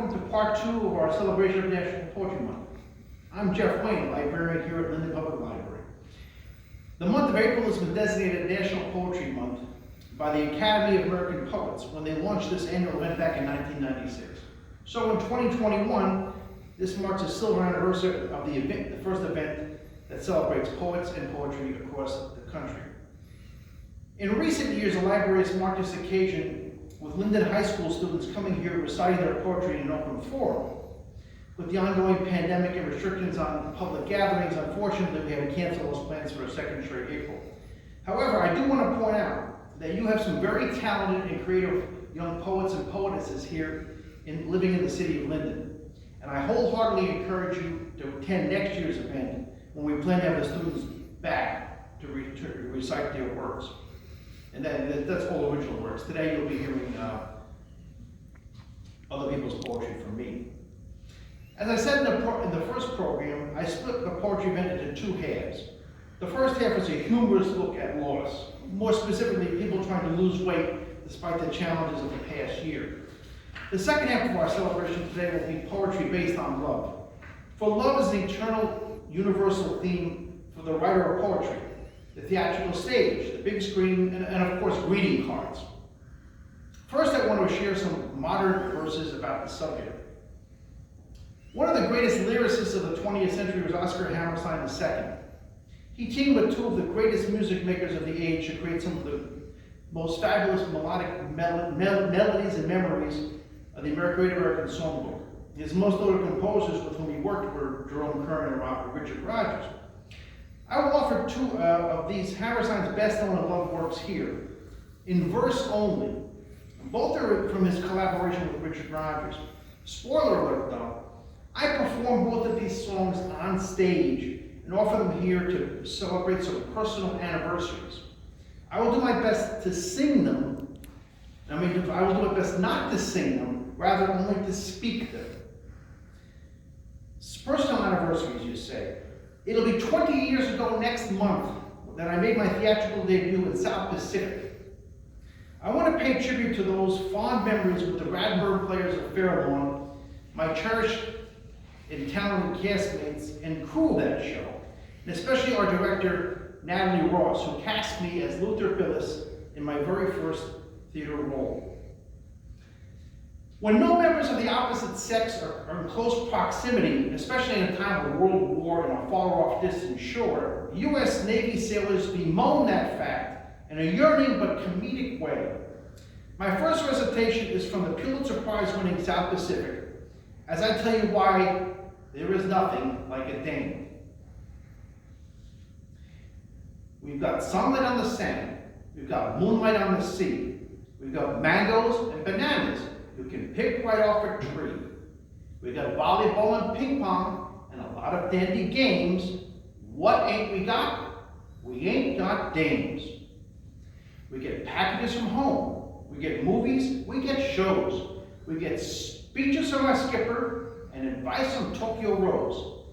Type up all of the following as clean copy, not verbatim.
welcome to part 2 of our celebration of National Poetry Month. I'm Jeff Wayne, librarian here at Linden Library. The month of April has been designated National Poetry Month by the Academy of American Poets when they launched this annual event back in 1996. So in 2021, this marks the silver anniversary of the event, the first event that celebrates poets and poetry across the country. In recent years, the library has marked this occasion with Linden High School students coming here reciting their poetry in an open forum. With the ongoing pandemic and restrictions on public gatherings, unfortunately, we had to cancel those plans for a second straight April. However, I do want to point out that you have some very talented and creative young poets and poetesses here living in the city of Linden. And I wholeheartedly encourage you to attend next year's event when we plan to have the students back to recite their works. And that's all original works. Today you'll be hearing other people's poetry from me. As I said in the first program, I split the poetry event into 2 halves. The first half is a humorous look at loss, more specifically people trying to lose weight despite the challenges of the past year. The second half of our celebration today will be poetry based on love. For love is an eternal, universal theme for the writer of poetry. The theatrical stage, the big screen, and of course, greeting cards. First, I want to share some modern verses about the subject. One of the greatest lyricists of the 20th century was Oscar Hammerstein II. He teamed with 2 of the greatest music makers of the age to create some of the most fabulous melodic melodies and memories of the Great American Songbook. His most noted composers with whom he worked were Jerome Kern and Richard Rodgers. I will offer 2 of these Hammerstein's best-known and loved works here, in verse only. Both are from his collaboration with Richard Rodgers. Spoiler alert, though, I perform both of these songs on stage and offer them here to celebrate some personal anniversaries. I will do my best to sing them. I will do my best not to sing them, rather only to speak them. Personal anniversaries, you say. It'll be 20 years ago next month that I made my theatrical debut in South Pacific. I want to pay tribute to those fond memories with the Radburn Players of Fairlawn, my cherished and talented castmates and crew of that show, and especially our director, Natalie Ross, who cast me as Luther Billis in my very first theater role. When no members of the opposite sex are in close proximity, especially in a time of a world war and a far-off distant shore, U.S. Navy sailors bemoan that fact in a yearning but comedic way. My first recitation is from the Pulitzer Prize-winning South Pacific, as I tell you why there is nothing like a dame. We've got sunlight on the sand, we've got moonlight on the sea, we've got mangoes and bananas you can pick right off a tree. We got volleyball and ping pong and a lot of dandy games. What ain't we got? We ain't got dames. We get packages from home. We get movies. We get shows. We get speeches from our skipper and advice on Tokyo Rose.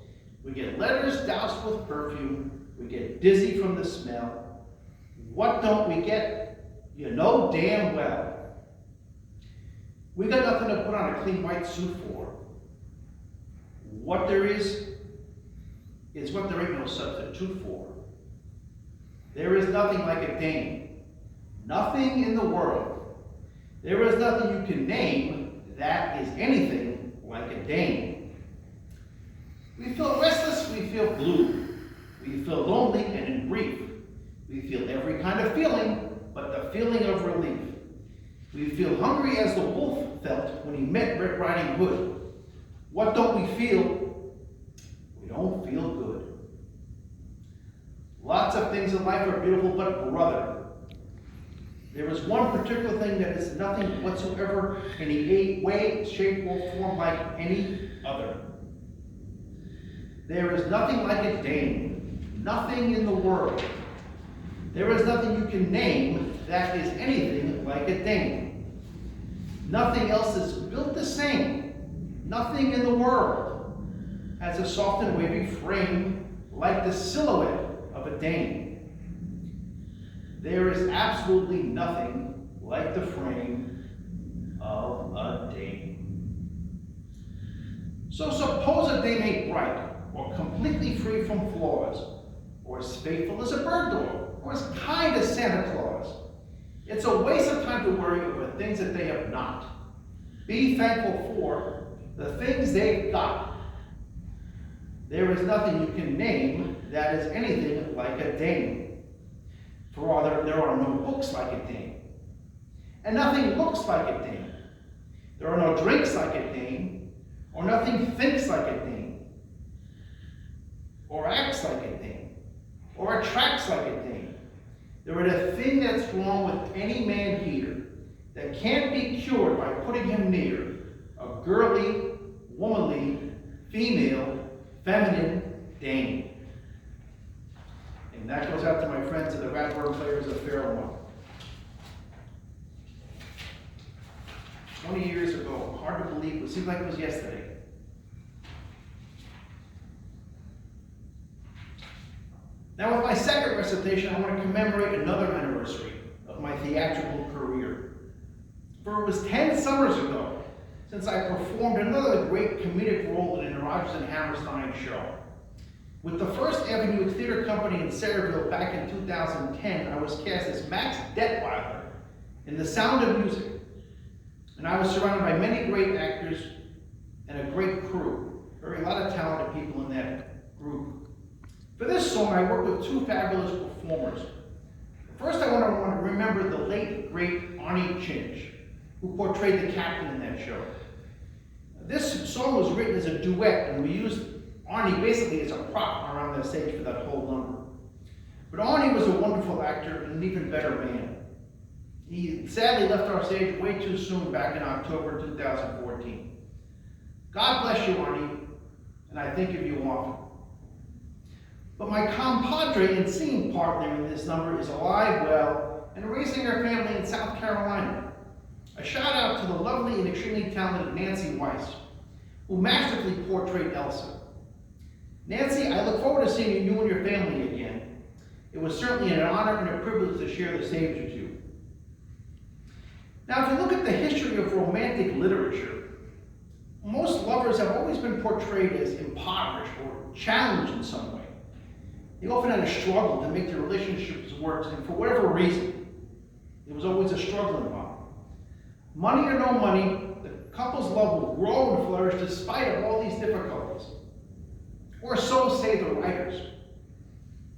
We get letters doused with perfume. We get dizzy from the smell. What don't we get? You know damn well. We got nothing to put on a clean white suit for. What there is what there ain't no substitute for. There is nothing like a dame. Nothing in the world. There is nothing you can name that is anything like a dame. We feel restless, we feel blue. We feel lonely and in grief. We feel every kind of feeling, but the feeling of relief. We feel hungry as the wolf felt when he met Red Riding Hood. What don't we feel? We don't feel good. Lots of things in life are beautiful, but brother, there is one particular thing that is nothing whatsoever in any way, shape, or form like any other. There is nothing like a dame, nothing in the world. There is nothing you can name that is anything like a dame. Nothing else is built the same. Nothing in the world has a soft and wavy frame like the silhouette of a dame. There is absolutely nothing like the frame of a dame. So suppose a dame ain't bright, or completely free from flaws, or as faithful as a bird dog, or as kind as Santa Claus. It's a waste of time to worry over things that they have not. Be thankful for the things they've got. There is nothing you can name that is anything like a dame. For there are no books like a dame, and nothing looks like a dame. There are no drinks like a dame, or nothing thinks like a dame, or acts like a dame, or attracts like a dame. There is a thing that's wrong with any man here that can't be cured by putting him near a girly, womanly, female, feminine dame. And that goes out to my friends at the Ratburn Players of Fairlawn. 20 years ago, hard to believe, it seems like it was yesterday. Now with my second recitation, I want to commemorate another anniversary of my theatrical career. For it was 10 summers ago since I performed another great comedic role in a Rodgers and Hammerstein show. With the First Avenue Theater Company in Sayreville back in 2010, I was cast as Max Detweiler in The Sound of Music. And I was surrounded by many great actors and a great crew. A lot of talented people in that group. For this song, I worked with two fabulous performers. First, I want to remember the late, great Arnie Chinch, who portrayed the captain in that show. This song was written as a duet, and we used Arnie basically as a prop around the stage for that whole number. But Arnie was a wonderful actor and an even better man. He sadly left our stage way too soon back in October 2014. God bless you, Arnie, and I think of you often. But my compadre and singing partner in this number is alive, well, and raising her family in South Carolina. A shout out to the lovely and extremely talented Nancy Weiss, who masterfully portrayed Elsa. Nancy, I look forward to seeing you and your family again. It was certainly an honor and a privilege to share the stage with you. Now, if you look at the history of romantic literature, most lovers have always been portrayed as impoverished or challenged in some way. They often had a struggle to make their relationships work, and for whatever reason, there was always a struggle involved. Money or no money, the couple's love will grow and flourish despite of all these difficulties. Or so say the writers.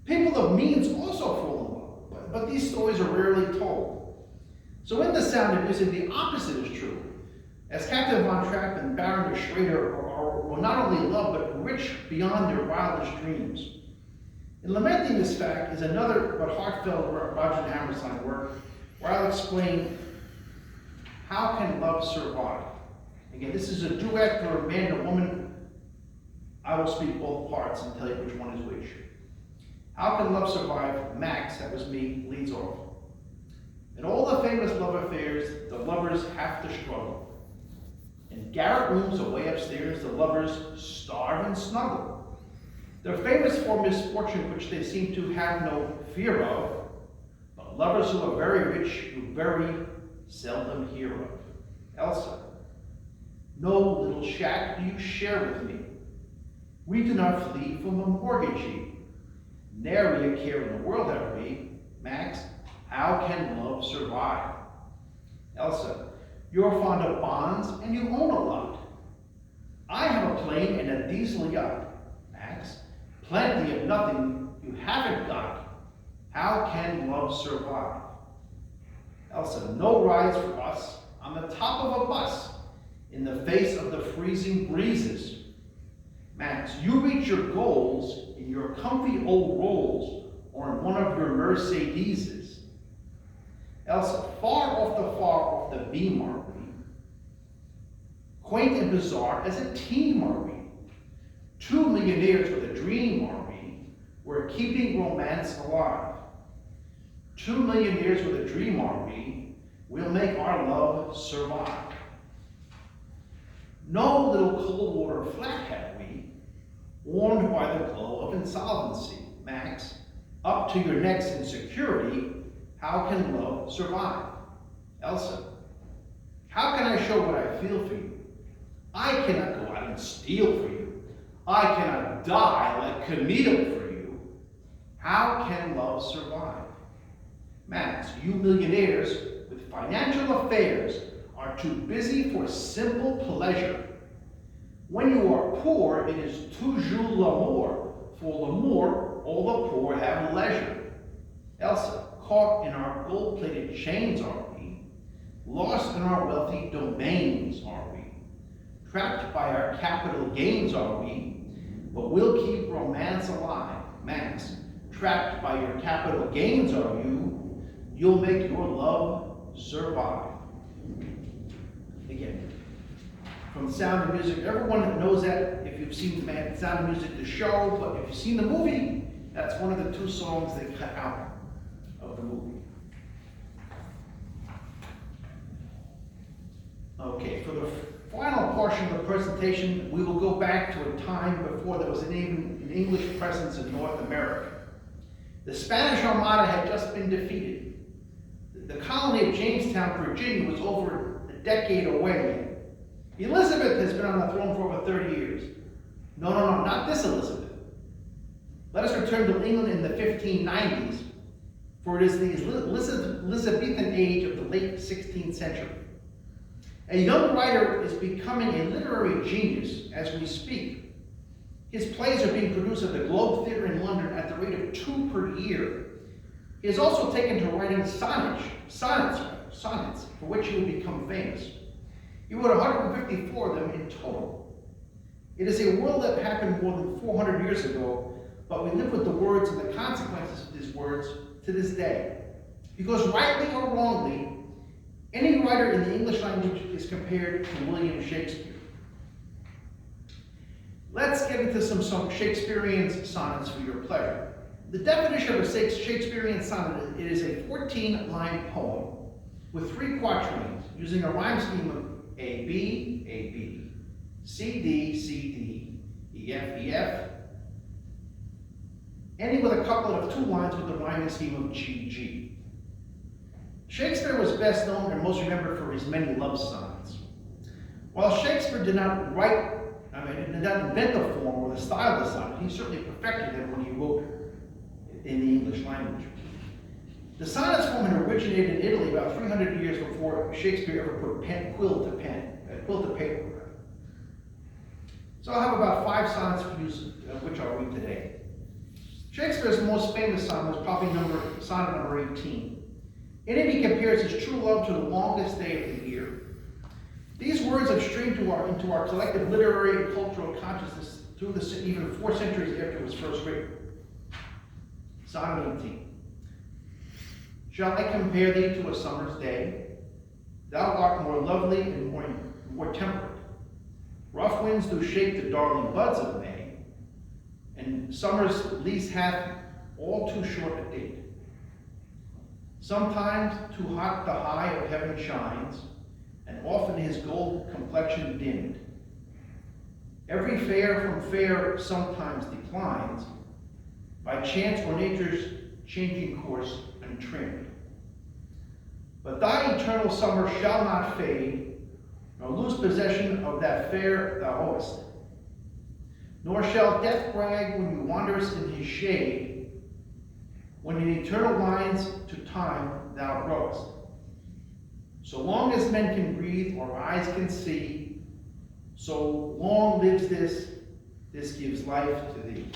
People of means also fall in love, but these stories are rarely told. So in The Sound of Music, the opposite is true. As Captain Von Trapp and Baron de Schrader are not only loved, but rich beyond their wildest dreams. In lamenting this fact is another but heartfelt Rodgers and Hammerstein work, where I'll explain how can love survive. Again, this is a duet for a man and a woman. I will speak both parts and tell you which one is which. How can love survive? Max, that was me, leads off. In all the famous love affairs, the lovers have to struggle. In garret rooms away upstairs, the lovers starve and snuggle. They're famous for misfortune which they seem to have no fear of, but lovers who are very rich you very seldom hear of. Elsa, no little shack do you share with me. We do not flee from a mortgagee. Nary a care in the world have we. Max, how can love survive? Elsa, you're fond of bonds and you own a lot. I have a plane and a diesel yacht. Max, plenty of nothing you haven't got. How can love survive? Elsa, no rides for us on the top of a bus in the face of the freezing breezes. Max, you reach your goals in your comfy old Rolls or in one of your Mercedeses. Elsa, far off the beam are we. Quaint and bizarre as a team are we. Two millionaires with a dream are we. We're keeping romance alive. 2 millionaires with a dream are we. We'll make our love survive. No little cold water flat have we, warmed by the glow of insolvency. Max, up to your necks in security, how can love survive? Elsa, how can I show what I feel for you? I cannot go out cannot steal for you. I cannot die like Camille for you. How can love survive? Max, you millionaires with financial affairs are too busy for simple pleasure. When you are poor, it is toujours l'amour. For l'amour, all the poor have leisure. Elsa, caught in our gold-plated chains are we, lost in our wealthy domains are we, trapped by our capital gains are we, but we'll keep romance alive. Max, trapped by your capital gains are you, you'll make your love survive. Again, from Sound of Music, everyone knows that if you've seen Sound of Music, the show, but if you've seen the movie, that's one of the 2 songs they cut out of the movie. Okay, for the final portion of the presentation, we will go back to a time before there was an English presence in North America. The Spanish Armada had just been defeated. The colony of Jamestown, Virginia was over a decade away. Elizabeth has been on the throne for over 30 years. No, not this Elizabeth. Let us return to England in the 1590s, for it is the Elizabethan age of the late 16th century. A young writer is becoming a literary genius as we speak. His plays are being produced at the Globe Theatre in London at the rate of 2 per year. He has also taken to writing sonnets, for which he will become famous. He wrote 154 of them in total. It is a world that happened more than 400 years ago, but we live with the words and the consequences of these words to this day. Because rightly or wrongly, any writer in the English language is compared to William Shakespeare. Let's get into some Shakespearean sonnets for your pleasure. The definition of a Shakespearean sonnet, it is a 14-line poem with 3 quatrains using a rhyme scheme of A, B, C, D, E, F, ending with a couplet of 2 lines with the rhyming scheme of G. Shakespeare was best known and most remembered for his many love sonnets. While Shakespeare did not invent the form or the style of the sonnet, he certainly perfected them when he wrote in the English language. The sonnets form had originated in Italy about 300 years before Shakespeare ever put quill to paper. So I'll have about 5 sonnets for you, which I'll read today. Shakespeare's most famous sonnet is probably sonnet number 18. In it, he compares his true love to the longest day of the year. These words have streamed into our collective literary and cultural consciousness through even 4 centuries after it was first written. Sonnet 18. Shall I compare thee to a summer's day? Thou art more lovely and more temperate. Rough winds do shake the darling buds of May, and summer's lease hath all too short a date. Sometimes too hot the high of heaven shines, and often his gold complexion dimmed. Every fair from fair sometimes declines, by chance or nature's changing course untrimmed. But thy eternal summer shall not fade, nor lose possession of that fair thou owest. Nor shall death brag when you wanderest in his shade, when in eternal lines to time thou growest. So long as men can breathe or eyes can see, so long lives this gives life to thee.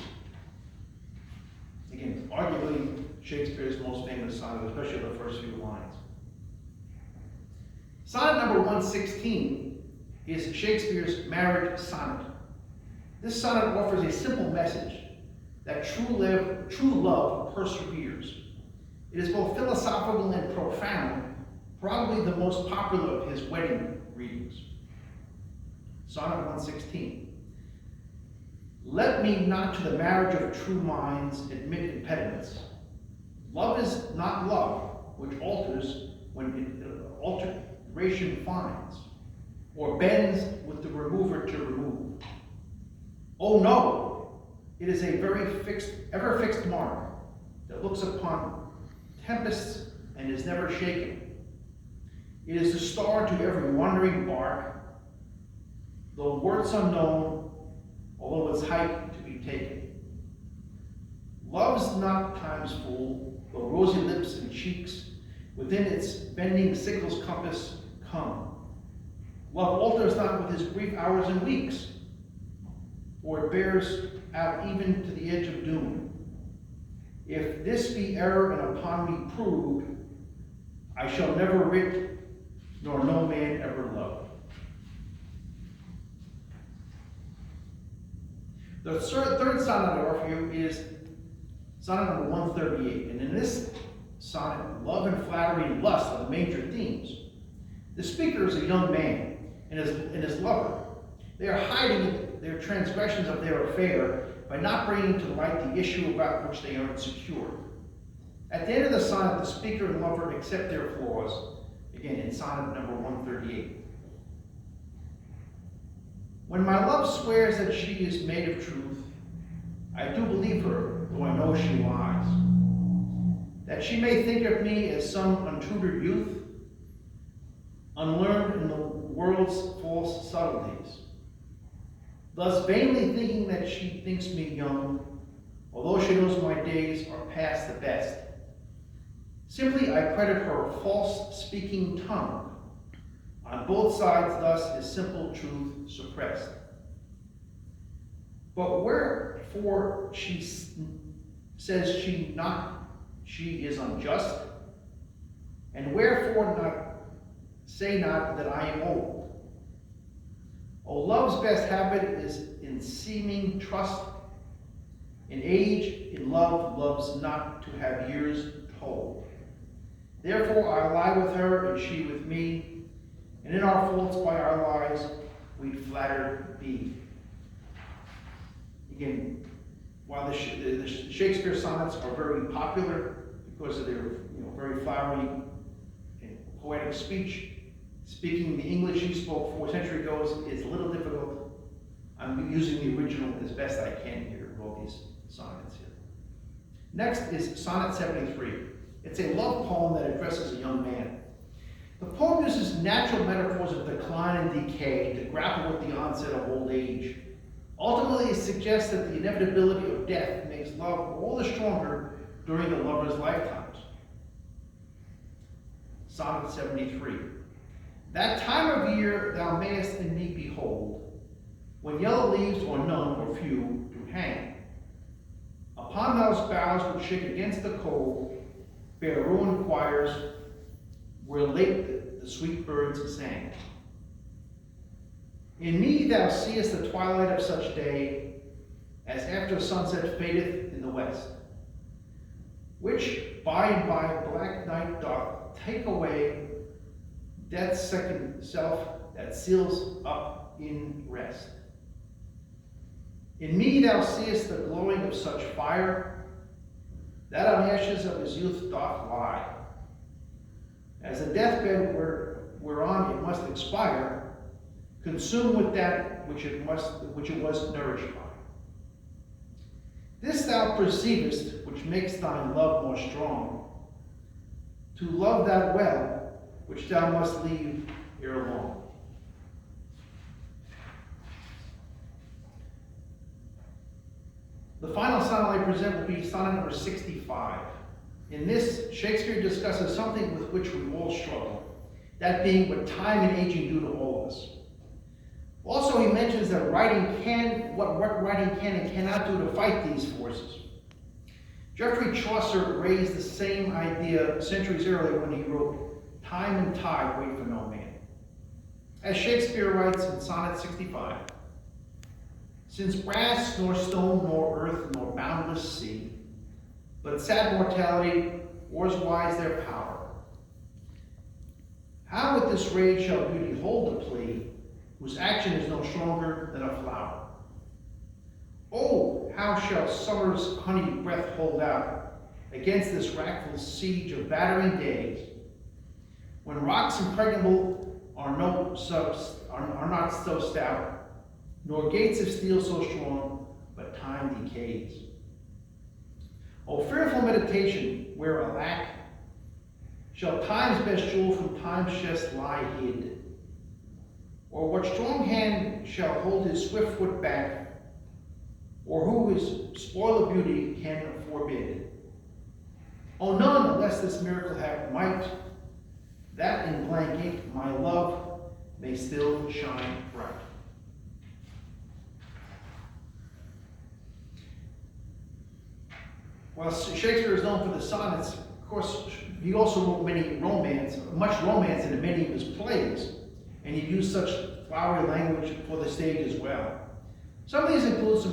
Again, arguably Shakespeare's most famous sonnet, especially the first few lines. Sonnet number 116 is Shakespeare's marriage sonnet. This sonnet offers a simple message that true love perseveres. It is both philosophical and profound, probably the most popular of his wedding readings. Sonnet 116. Let me not to the marriage of true minds admit impediments. Love is not love, which alters when alteration finds, or bends with the remover to remove. Oh no, it is a ever fixed mark that looks upon tempests and is never shaken. It is the star to every wandering bark, though words unknown, although its height to be taken. Love's not time's fool, though rosy lips and cheeks within its bending sickle's compass come. Love alters not with his brief hours and weeks, for it bears out even to the edge of doom. If this be error and upon me proved, I shall never writ, nor no man ever loved. The third sonnet I offer you is sonnet number 138. And in this sonnet, love and flattery and lust are the major themes. The speaker is a young man and his lover. They are hiding their transgressions of their affair by not bringing to light the issue about which they are insecure. At the end of the sonnet, the speaker and lover accept their flaws, again in sonnet number 138. When my love swears that she is made of truth, I do believe her, though I know she lies. That she may think of me as some untutored youth, unlearned in the world's false subtleties, thus vainly thinking that she thinks me young, although she knows my days are past the best. Simply I credit her false-speaking tongue. On both sides thus is simple truth suppressed. But wherefore she says she is unjust, and wherefore say not that I am old. Oh, love's best habit is in seeming trust. In age, in love, loves not to have years told. Therefore I lie with her, and she with me, and in our faults by our lies we flattered be. Again, while the Shakespeare sonnets are very popular because of their very flowery and poetic speech, speaking the English he spoke 4 centuries ago is a little difficult. I'm using the original as best I can here of all these sonnets here. Next is Sonnet 73. It's a love poem that addresses a young man. The poem uses natural metaphors of decline and decay to grapple with the onset of old age. Ultimately, it suggests that the inevitability of death makes love all the stronger during the lover's lifetimes. Sonnet 73. That time of year thou mayest in me behold, when yellow leaves or none or few do hang. Upon those boughs which shake against the cold, bear ruined choirs, where late the sweet birds sang. In me thou seest the twilight of such day, as after sunset fadeth in the west, which by and by black night doth take away death's second self that seals up in rest. In me thou seest the glowing of such fire, that on ashes of his youth doth lie. As a deathbed whereon it must expire, consumed with that which it was nourished by. This thou perceivest, which makes thine love more strong, to love that well, which thou must leave ere long. The final sonnet I present will be sonnet number 65. In this, Shakespeare discusses something with which we all struggle, that being what time and aging do to all of us. Also, he mentions that what writing can and cannot do to fight these forces. Geoffrey Chaucer raised the same idea centuries earlier when he wrote, "Time and tide wait for no man." As Shakespeare writes in Sonnet 65, "Since brass, nor stone, nor earth, nor boundless sea, but sad mortality, war's wise their power. How with this rage shall beauty hold the plea, whose action is no stronger than a flower? Oh, how shall summer's honey breath hold out against this wrackful siege of battering days, when rocks impregnable are not so stout, nor gates of steel so strong, but time decays. O fearful meditation, where alack, shall time's best jewel from time's chest lie hid? Or what strong hand shall hold his swift foot back? Or who his spoil of beauty can forbid? Oh, none, unless this miracle have might, that in blank ink my love may still shine bright. While Shakespeare is known for the sonnets, of course, he also wrote much romance in many of his plays, and he used such flowery language for the stage as well. Some of these include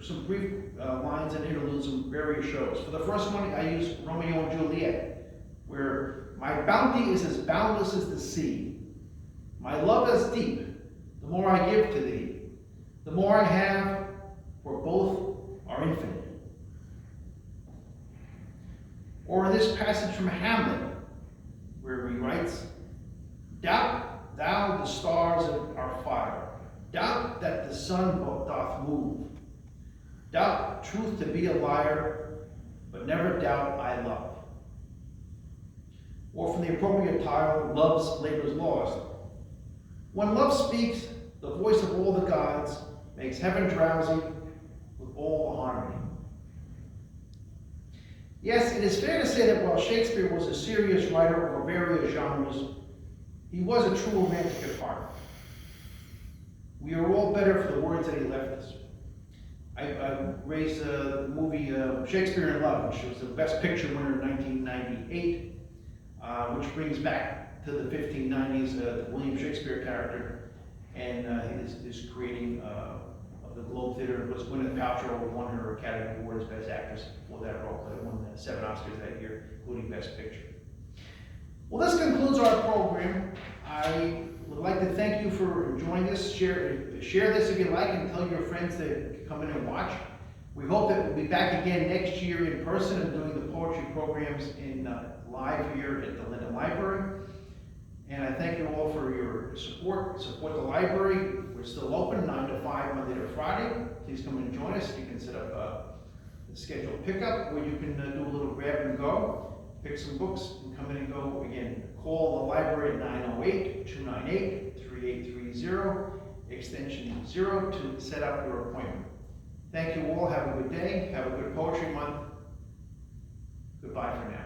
some brief lines and interludes in various shows. For the first one, I used Romeo and Juliet, where my bounty is as boundless as the sea, my love as deep, the more I give to thee, the more I have, for both are infinite. Or in this passage from Hamlet, where he writes, doubt thou the stars are fire, doubt that the sun doth move, doubt truth to be a liar, but never doubt I love. Or from the appropriate title, Love's Labor's Lost. When love speaks, the voice of all the gods makes heaven drowsy with all the harmony. Yes, it is fair to say that while Shakespeare was a serious writer over various genres, he was a true romantic at heart. We are all better for the words that he left us. I raised the movie Shakespeare in Love, which was the Best Picture winner in 1998, which brings back to the 1590s the William Shakespeare character, and he is creating of the Globe Theater. It was Gwyneth Paltrow won her Academy Award as Best Actress for that role. It won 7 Oscars that year, including Best Picture. Well, this concludes our program. I would like to thank you for enjoying this. Share this if you like, and tell your friends to come in and watch. We hope that we'll be back again next year in person and doing the poetry programs in live here at the Linden Library. And I thank you all for your support. Support the library. We're still open 9 to 5 Monday to Friday. Please come and join us. You can set up a scheduled pickup where you can do a little grab and go. Pick some books and come in and go. Again, call the library at 908-298-3830, extension 0 to set up your appointment. Thank you all. Have a good day. Have a good poetry month. Goodbye for now.